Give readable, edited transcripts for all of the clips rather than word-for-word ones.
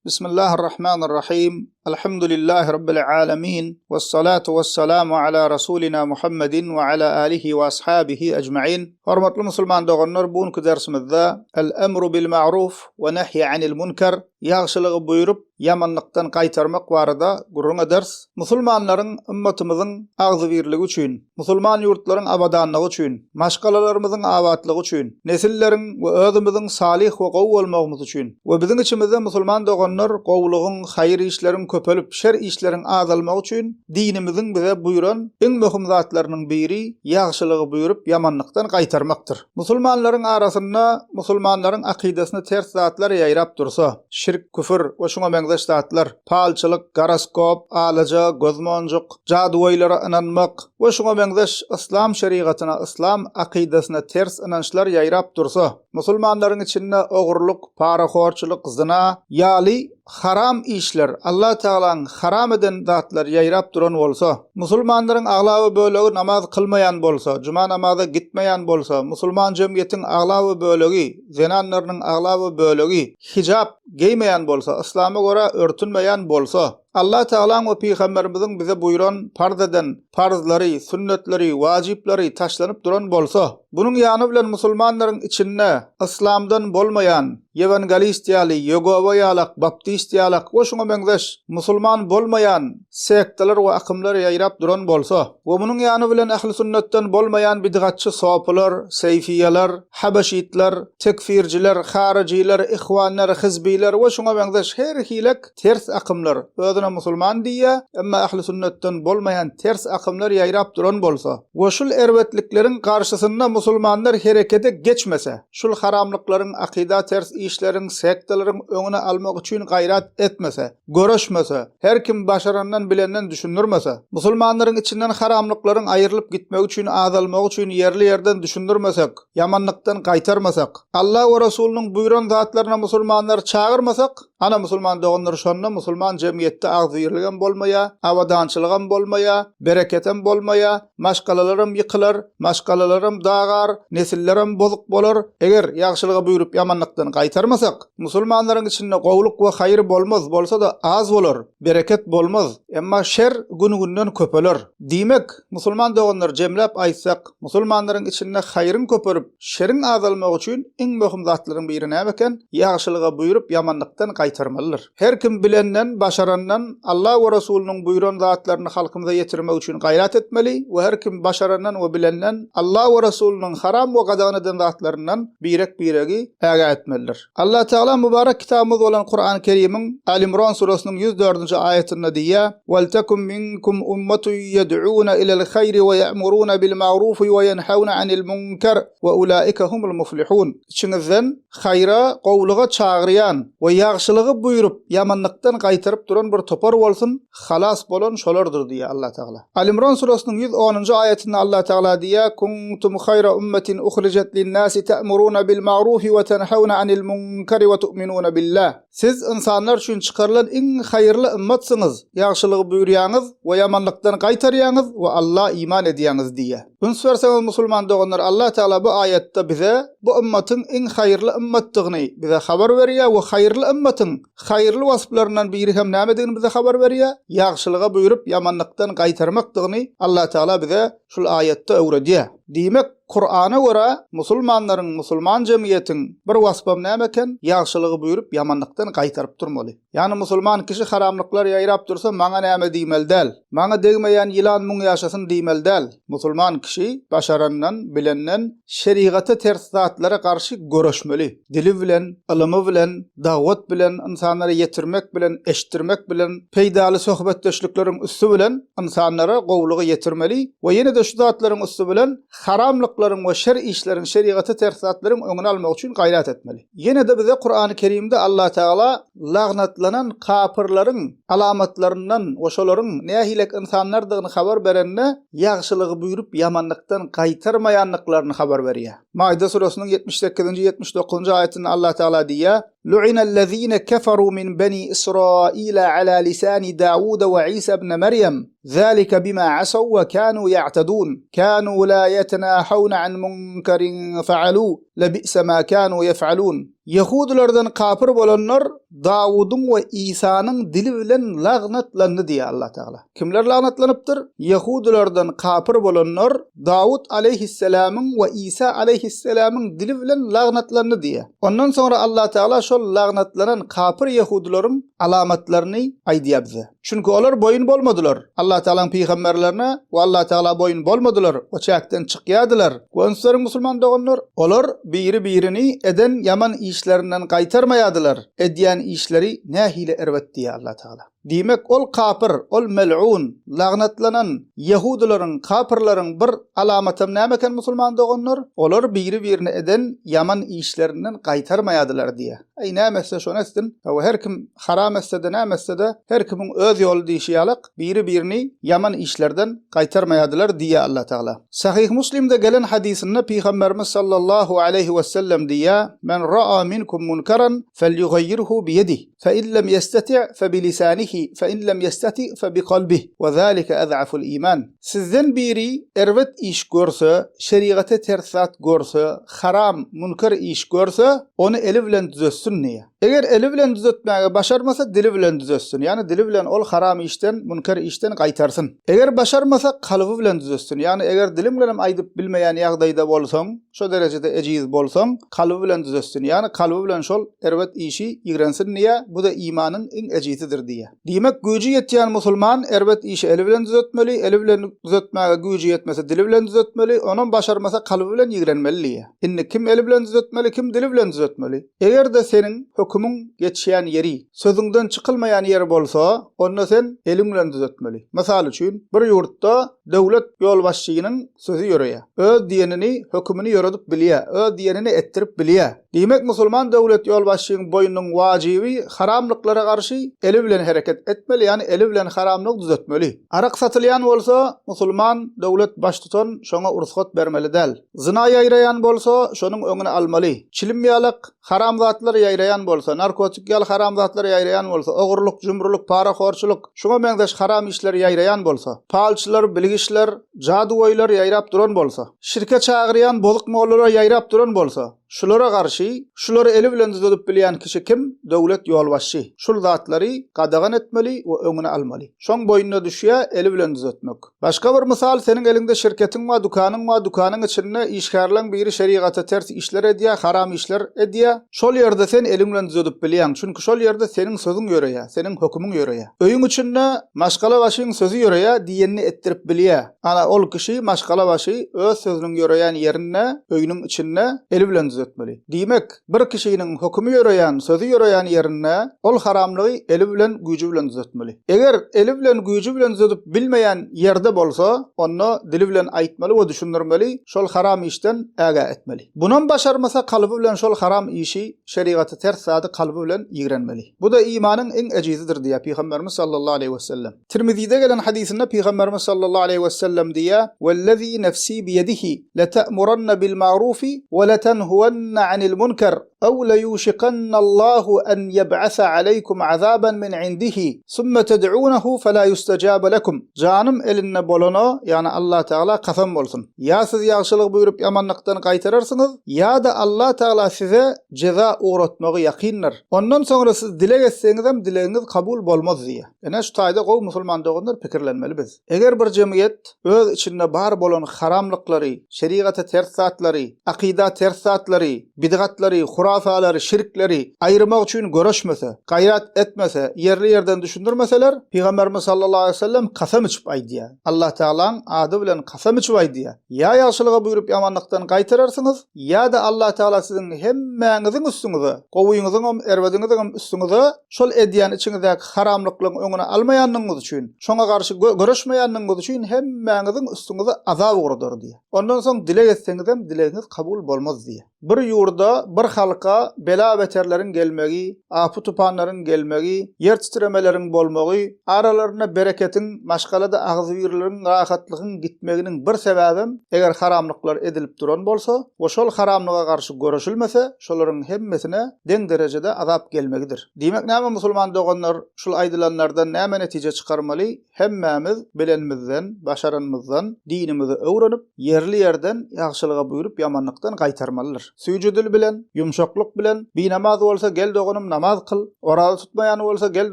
Bismillahirrahmanirrahim. Elhamdülillahi Rabbil alemin. Vessalatu vesselamu ala Rasulina Muhammedin ve ala alihi ve ashabihi ecma'in. Hormatly musulman doganlar, bugünkü dersimizde el-emru bil ma'ruf ve nahyi anil munkar, ýagşylygy buyurup ýamanlykdan gaýtarmak barada gurrun ders. Musulmanlaryň ümmetimiziň agzy birligi üçin, musulman ýurtlaryň abadanlygy üçin, maşgalalarymyzyň awatlygy üçin, nesilleriň we özümiziň salih we gowy bolmagymyz üçin we biziň içimizde musulman doganlar gowlugyň, haýyr işleriň köpelip şer işleriň azalmagy üçin dinimiziň bize buyuran iň möhüm zatlarynyň biri ýagşylygy buyurup ýamanlykdan gaýtarmakdyr. Musulmanlaryň arasynda musulmanlaryň akidesine ters zatlar ýaýrap dursa, şirk, küfür we şoňa benzer zatlar, palçylyk, garaskop, alaja, gözmonjuk, jaduwaýlara inanmak we şoňa benzer İslam şeriatyna, İslam akidesine ters inançlar ýaýrap dursa, musulmanlaryň içinde ogurluk, paraxorçylyk, zina, ýaly haram işler, Allah Teala'nın haram eden zatlar ýaýrap duran bolsa, musulmanlaryň aglawy bölegi namaz kılmayan bolsa, cuma namaza gitmeyen bolsa, musulman jemgyýetiň aglawy bölegi, zenanlarynyň aglawy bölegi hijab giymeyen bolsa, İslama göre örtünmeyen bolsa, Allah Teala'nın we Peygamberimiziň bize buyuran parzadan farzlary, sünnetleri, wajipleri taşlanyp duran bolsa, bunun ýany bilen musulmanlaryň içinde İslamdan bolmayan evangelistiýaly, ýegowaýalak, baptistiýalak we şoňa benzer musulman bolmayan sektalar we akymlar ýaýrap duran bolsa, we bunun ýany bilen ähli sünnetden bolmayan bidgatçy soplar, seyfiýalar, habaşitler, tekfirciler, harijiler, ihwanlar, hizbiler we şoňa benzer her hilek ters akymlar musulman diye, emma ahli sünnetten bolmayan ters akımlar ýaýrap duran bolsa, we şul erwetlikleriň garşysynda musulmanlar herekete geçmese, şul haramlyklaryň, akida ters işleriň, sektalaryň öňüne almak üçin gaýrat etmese, göreşmese, her kim başarandan bilenden düşündirmese, musulmanlaryň içinden haramlyklaryň aýrylyp gitmek üçin, azalmak üçin yerli yerden düşündirmesek, ýamanlykdan gaýtarmasak, Allah we Rasulüniň buyuran zatlaryna musulmanlar çağırmasak, ana musulman doganlar şonda musulman jemgyýetde agzyrlygan bolmaya, awadançylygan bolmaya, bereketem bolmaya, maşgalalarym ýykylar, maşgalalarym dagar, nesillerim bozuk bolar. Eger ýagşylygy buyurup ýamanlykdan gaýtarmasak, musulmanlaryň içinde gowluk we haýyr bolmaz, bolsa da az bolar, bereket bolmaz, emma şer gün-günden köpeler. Diýmek, musulman doganlar jemläp aýtsak, musulmanlaryň içinde haýryň köperip, şeriň azalmagy üçin iň möhüm zatlaryň biri näme eken? Ýagşylyga buyurup ýamanlykdan gaýtarmalylar. Her kim bilenden, başarandan Allah we Rasulüniň buyuran zatlaryny halkymyza ýetirmek üçin gaýrat etmeli we her kim başarandan we bilenden Allah we Rasulüniň haram we gadan eden zatlaryndan biregi äga etmelidir. Allah Teala mübarek kitabymyz bolan Kur'an-ı Kerim'iň Al-İmran suresiniň 104-nji aýatynda diýär: "Wal takum minkum ummatun yed'una ilal hayri we ya'muruna bil ma'ruf we yenhauna 'anil munkar we ulaika humul muflihun." Içinizden haýra, gowluga çagyrýan we ýagşylygy buyurup ýamanlykdan gaýtaryp duran bir topar bolsun, halas bolan şolardyr diýär Allah Teala. Al-İmran suresiniň 110-njy aýatynda Allah Teala diýär: "Kuntum hayra ummetin ukhrijat lin-nasi ta'muruna bil ma'ruf we tenhauna 'anil munkari we tu'minuna billah." Siz insanlar üçin çykarylan iň haýyrly ümmetsiňiz. Ýagşylygy buyurýaňyz we ýamanlykdan gaýtarýaňyz we Allah iman edýäňiz diýär. Bunu söýerseňiz musulman doganlar, Allah Teala bu aýatda bize bu ümmetin iň haýyrly ümmetdigini bize habar berýär we haýyrly ümmetin haýyrly wasflaryndan biri hem nämedigini bize habar berýär? Ýagşylyga buyurup ýamanlykdan gaýtarmakdygyny Allah Teala bize şul aýatda öwredýär. Diýmek, Kur'ana göre musulmanlaryň, musulman jemgyýetiň bir wasfam näme eken? Ýagşylygy buyurup ýamanlykdan gaýtaryp durmaly. Ýani musulman kişi haramlyklar ýaýrap dursa, maňa näme diýmeli däl? Maňa degmeýän ýylan muň ýaşasyn diýmeli däl? Musulman kişi başarandan, bilenden şeriaty ters zatlara garşy göreşmeli. Dili bilen, ilymy bilen, dawat bilen, insanlara ýetirmek bilen, eşitdirmek bilen, peýdaly söhbetdeşlikleriň üstü bilen insanlara gowlugy ýetirmeli we ýene de şu zatlaryň üstü bilen haramlyklaryň we şer işleriň, şeriaty ters zatlaryň öňüne almak üçin gaýrat etmeli. Ýene de bize Kur'an-ı Kerim'de Allah Teala lagnatlanan kafirlaryň alamatlaryndan we şolaryň nähilek insanlardygyny habar berenne ýagşylygy buyurup ýamanlykdan gaýtarmaýanlyklaryny habar berýär. Maide surasiniň 78-nji 79-njy aýatynda Allah Teala diýär: "Lu'inallezîne keferû min beni İsraîl ala lisani Davud ve İsa ibn Meryem. Zalika bima asaw ve kanu ya'tadun. Kanu la yetenahawna an munkarin fa'alu. lebi'se ma kanu yef'alun. Yahudilerden kafir bolanlar Davud'un ve İsa'nın dili bilen lagnatlandı diye Allah Teala. Kimler lagnatlanıptır? Yahudilerden kafir bolanlar Davud aleyhisselamın ve İsa aleyhisselamın dili bilen lagnatlandı diye. Ondan sonra Allah Teala şol lagnatlanan kafir Yahudilerin alamatlarını aydiya bize. Çünkü olar boyun bolmadılar. Allah Teala'nın peygamberlerine ve Allah Teala boyun bolmadılar. O çaktan çıkyadılar. Onsların musulman doğanlar olar birini eden yaman işlerinden kaytarmayadılar. Ediyen işleri nehile ervet diye Allah Teala. Demek ol kafir, ol mel'un, lagnatlanan Yahudilerin, kafirlerin bir alamatım nämeken musulman doğanlar? Olar birini eden yaman işlerinden kaytarmayadılar diye. Ay nämese şonastin, her kim haram etse de nämese de her kimin öz yolu dişiyalık birini yaman işlerden kaytarmayadılar diye Allah Teala. Sahih Müslim'de gelen hadisinde Peygamberimiz sallallahu aleyhi ve sellem diye men ra'a minkum munkaran felyughayyirhu biyedihi fe in lem yestati' fe bilisanihi fe in lem yestati' fe biqalbihi ve zalika ad'aful iman. Sizden biri ervet iş görse, şeriate tersat görse, haram, munkar iş görse onu eli bilen düzeltsin niye? Eger eli bilen düzeltmeye başarmasa dili bilen düzeltsin. Yani dili bilen ol haram işten, munkar işten kaytarsın. Eger başarmasa kalbi bilen düzeltsin. Yani eger dilim bilen aydıp bilmeyen ýagdaýda bolsaň, şu derecede ejiz bolsaň, kalbi bilen düzeltsin. Yani kalbi bilen şol ervet işi ýigrensin niye? Bu da imanın en ejizidir diye. Demek gücü yetýän musulman ervet işi eli bilen düzeltmeli, eli bilen düzeltmeye gücü yetmese dili bilen düzeltmeli, onun başarmasa kalbi bilen ýigrenmeli. Inni kim eli bilen düzeltmeli, kim dili bilen düzeltmeli. Eger de senin hukumun geçýän yeri, sözünden çıkılmayan yer bolsa, onu sen elin bilen düzeltmeli. Misal üçin, bir ýurtda döwlet ýolbaşçynyň sözü ýöreýär. Öz diýenini, hukumyny ýöredip bilýär, öz diýenini ettirip bilýär. Demek musulman döwlet ýolbaşçynyň boýnunyň wajibi haramlyklara garşy eli bilen hereket etmeli, yani eli bilen haramlyk düzeltmeli. Arak satylýan bolsa, musulman döwlet baş tutan şoňa ursat bermeli däl. Zina ýaýraýan bolsa, şonuň öňüne almaly. Çilimýalyk haram zatlar ýaýraýan bolsa, narkotik ýal haram zatlar ýaýraýan bolsa, ogurluk, jumruluk, paraxorçuluk, şoňa meňdeş haram işler ýaýraýan bolsa, palçylar, bilgişler, jadugoýlar ýaýrap duran bolsa, şirke çagyrýan bolyk mollary ýaýrap duran bolsa, şulara garşy, şulary eli bilen düzeltip bilýän kişi kim? Döwlet ýolbaşçy. Şul zatlary gadagan etmeli we öňüne almaly. Şoň boýnuna düşýär eli bilen düzeltmek. Başga bir misal, senin elinde şirketin we dukanyň we dukanyň içinde işgärleň biri şeriata ters işler edýär, haram işler edýär. Şol ýerde sen elin bilen düzeltip bilýän. Çünki şol ýerde senin sözüň ýöreýär, senin hukumuň ýöreýär. Öýüň içinde maşgala başyň sözü ýöreýär, diýenini ettirip bilýär. Ana ol kişi maşgala başy öz sözüniň ýöreýän ýerine, öýüniň içinde eli bilen düzeltmeli. Demek bir kişinin hukumu ýöreýän, sözü ýöreýän ýerine ol haramlygy eli bilen güýji bilen düzeltmeli. Eger eli bilen güýji bilen düzeltip bilmeýän ýerde bolsa, onu dili bilen aýtmaly we düşündirmeli, şol haram işden äga etmeli. Bunun başarmasa kalby bilen şol haram işi şeriaty ters sady kalby bilen ýigrenmeli. Bu da imanyň en ejizidir diýär Peygamberimiz sallallahu aleyhi ve sellem. Tirmizi'de gelen hadisinde Peygamberimiz sallallahu aleyhi ve sellem diýär: "Vellezî nefsî biyedihi leta'muranna bil ma'rufi ve letenhuwanna anil munkar أو ليوشكن الله أن يبعث عليكم عذابا من عنده ثم تدعونه فلا يستجاب لكم." Canım elinne bolana, yani Allah Teala kasam bolsun. Ya siz ýagşylyk buyurup ýamanlykdan gaýtararsınız, ya da Allah Teala size ceza uğratmagy ýakynlar. Ondan sonra siz dile geçseňiz hem dileňiz kabul bolmaz diýär. Ene şu taýda gowy musulman doganlar pikirlenmeli biz. Eger bir jemgyýet öz içinde bar bolan haramlyklary, şeriata ters zatlary, akida ters zatlary, bidgatlary, hurafalary, şirkleri aýyrmak üçin görüşmese, gaýrat etmese, yerli yerden düşündirmeseler, Peygamberimiz sallallahu aleyhi ve sellem kasam içip aýdýar. Allah Teala'nın adı bilen kasam içip aýdýar. Ya ýagşylyga buyurup ýamanlykdan gaýtararsınız, ya da Allah Teala sizin hemmäňiziň üstüňize, gowyňyzyň, erwediňiziň üstüňize şol edýän içiňizdäki haramlyklaryň öňüne almaýanlygyňyz üçin, şoňa garşy görüşmeýänligiňiz üçin hemmäňiziň üstüňize azap uğradyr diýär. Ondan soň dile geçseňiz hem dileňiz kabul bolmaz diýär. Bir ýurda bir halk arka bela beterlerin gelmegi, apı tupanların gelmegi, yer titremelerin bolmagi, aralarına bereketin, maşgalada agzybirligiň, rahatlygyň gitmeginiň bir sebäbim eger haramlyklar edilip duran bolsa, oşol haramlyga garşy görüşilmese, şolaryň hemmesine deň derejede azap gelmegidir. Diýmek näme musulman doganlar şol aýdylanlardan näme netije çykarmaly? Hemmemiz bilenimizden, başaranymyzdan dinimizi öwrenip, yerli yerden ýagşylyga buýurup ýamanlykdan gaýtarmalylar. Süýjüdül bilen, ýumşaklyk bilen, binamaz bolsa gel doganym namaz kıl, oraza tutmayan bolsa gel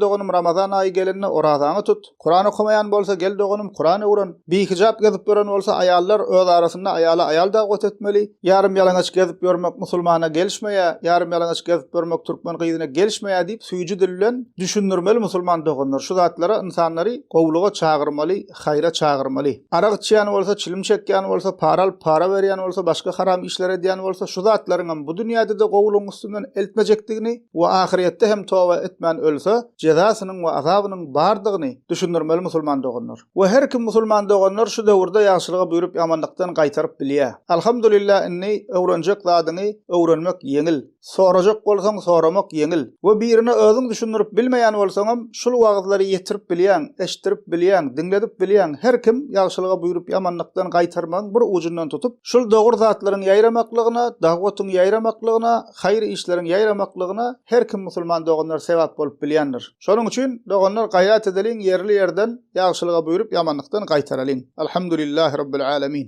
doganym Ramazan aýy gelende orazany tut, Kur'an okumayan bolsa gel doganym Kur'an öwren, bihijap gezip gören bolsa aýallar öz arasynda aýala aýal da got etmeli, yarım ýalaňaç gezip görmek musulmana gelişmeýär, yarım ýalaňaç gezip görmek türkmen gyzyna gelişmeýär diýip süýjüdül bilen düşünürmeli musulman doganlar. Şu zatlara insanlary gowluga çağırmaly, hayra çağırmaly. Araq içýän bolsa, çilim çekýän bolsa, para berýän bolsa, başga haram işler edýän bolsa, şu zatlaryň bu dünýäde de gowluň üstünden eltmejekdigini we ahiretde hem toba etmän ölse, jezasynyň we azabynyň bardygyny düşünürmeli musulman doganlar. We her kim musulman doganlar şu döwürde ýagşylyga buýurup ýamanlykdan gaýtaryp bilýär. Alhamdulillah inni öwrenjek zadyny öwrenmek ýeňil. Sorajak bolsaň soramak ýeňil. We birini özüň düşünürip bilmeýän bolsaňam şol wagtlary ýetirip bilýän, eşdirip bilýän, diňledip bilýän her kim ýagşylyga buýurup ýamanlykdan gaýtarmagyň bir ujundan tutup, şol dogry zatlaryň ýaýramaklygyna, dagwatyň ýaýramaklygyna, haýry işleriň ýaýramaklygyna her kim musulman doganlar sebäp bolup bilýändir. Şonuň üçin doganlar gaýrat edeliň, yerli yerden ýagşylyga buýurup ýamanlykdan gaýtaralyň. Alhamdulillahi rabbil alamin.